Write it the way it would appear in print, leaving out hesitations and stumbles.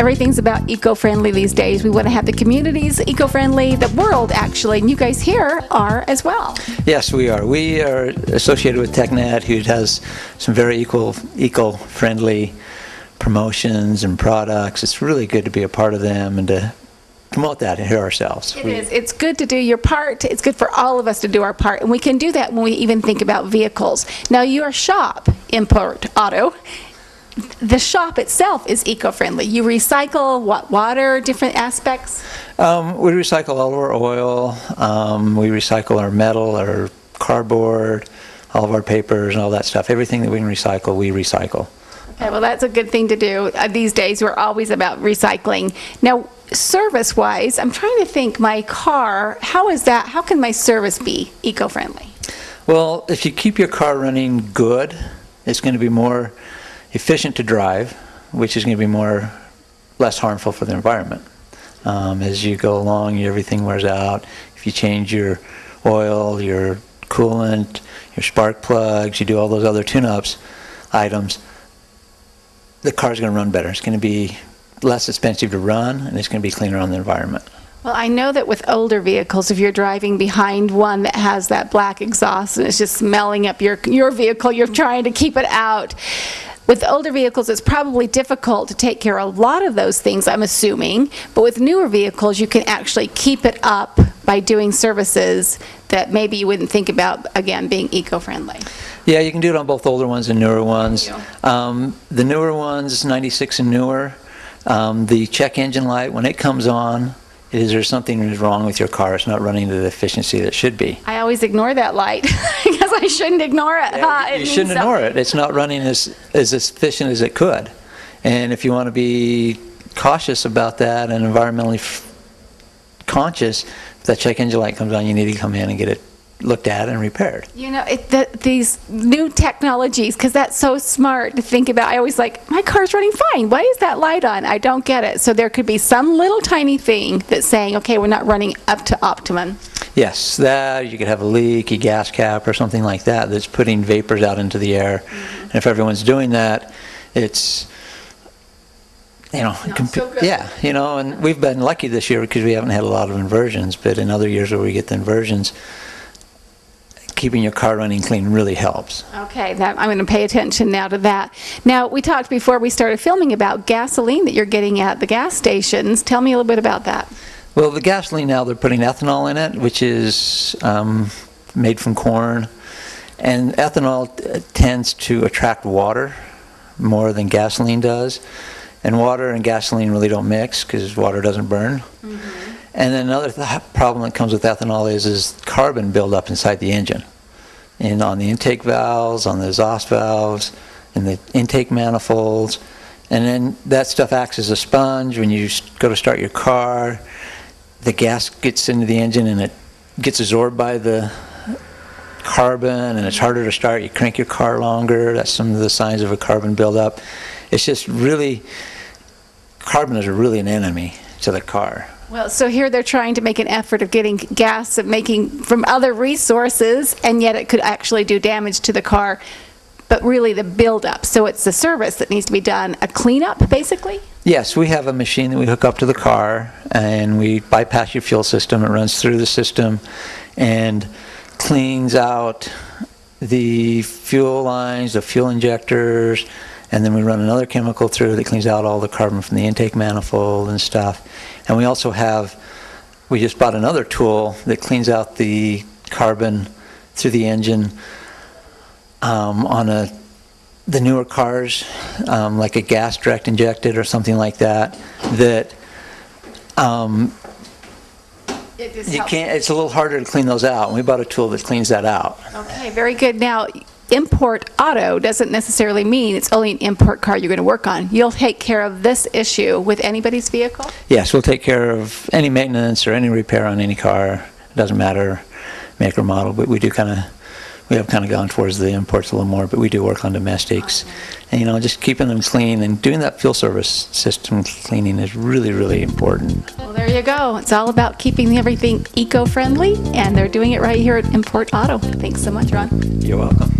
everything's about eco-friendly these days. We want to have the communities eco-friendly, the world actually, and you guys here are as well. Yes, we are. We are associated with Technet, who has some very eco-friendly promotions and products. It's really good to be a part of them and to promote that here ourselves. It is. It's good to do your part. It's good for all of us to do our part, and we can do that when we even think about vehicles. Now, your shop, Import Auto, the shop itself is eco-friendly. You recycle what, water, different aspects? We recycle all of our oil. We recycle our metal, our cardboard, all of our papers and all that stuff. Everything that we can recycle, we recycle. Okay, well, that's a good thing to do. These days, we're always about recycling. Now, service-wise, I'm trying to think, my car, how can my service be eco-friendly? Well, if you keep your car running good, it's going to be more efficient to drive, which is going to be less harmful for the environment. As you go along, everything wears out. If you change your oil, your coolant, your spark plugs, you do all those other tune-ups items, the car's going to run better. It's going to be less expensive to run, and it's going to be cleaner on the environment. Well, I know that with older vehicles, if you're driving behind one that has that black exhaust and it's just smelling up your vehicle, you're trying to keep it out. With older vehicles, it's probably difficult to take care of a lot of those things, I'm assuming. But with newer vehicles, you can actually keep it up by doing services that maybe you wouldn't think about, again, being eco-friendly. Yeah, you can do it on both older ones and newer ones. The newer ones, 96 and newer, the check engine light, when it comes on, is there something wrong with your car? It's not running to the efficiency that it should be. I always ignore that light because I shouldn't ignore it. Yeah, you shouldn't ignore it. It's not running as efficient as it could. And if you want to be cautious about that and environmentally conscious, if that check engine light comes on, you need to come in and get it looked at and repaired. You know, these new technologies, because that's so smart to think about. I always like, my car's running fine. Why is that light on? I don't get it. So there could be some little tiny thing that's saying, okay, we're not running up to optimum. Yes, that, you could have a leak, a gas cap or something like that that's putting vapors out into the air. Mm-hmm. And if everyone's doing that, it's, you know, so yeah, you know, and we've been lucky this year because we haven't had a lot of inversions, but in other years where we get the inversions, keeping your car running clean really helps. Okay, I'm going to pay attention now to that. Now, we talked before we started filming about gasoline that you're getting at the gas stations. Tell me a little bit about that. Well, the gasoline now, they're putting ethanol in it, which is made from corn. And ethanol tends to attract water more than gasoline does. And water and gasoline really don't mix because water doesn't burn. Mm-hmm. And then another problem that comes with ethanol is carbon buildup inside the engine. And on the intake valves, on the exhaust valves, in the intake manifolds. And then that stuff acts as a sponge. When you go to start your car, the gas gets into the engine and it gets absorbed by the carbon and it's harder to start. You crank your car longer. That's some of the signs of a carbon buildup. It's just really, carbon is really an enemy to the car. Well, so here they're trying to make an effort of getting gas and making from other resources, and yet it could actually do damage to the car, but really the buildup. So it's the service that needs to be done, a cleanup, basically? Yes, we have a machine that we hook up to the car, and we bypass your fuel system. It runs through the system and cleans out the fuel lines, the fuel injectors, and then we run another chemical through that cleans out all the carbon from the intake manifold and stuff. And we also we just bought another tool that cleans out the carbon through the engine on the newer cars, like a gas direct injected or something like that, that it's a little harder to clean those out. And we bought a tool that cleans that out. Okay, very good. Now, Import Auto doesn't necessarily mean it's only an import car you're going to work on. You'll take care of this issue with anybody's vehicle? Yes, we'll take care of any maintenance or any repair on any car. It doesn't matter make or model, but we have kind of gone towards the imports a little more, but we do work on domestics. And, you know, just keeping them clean and doing that fuel service system cleaning is really, really important. Well, there you go. It's all about keeping everything eco-friendly, and they're doing it right here at Import Auto. Thanks so much, Ron. You're welcome.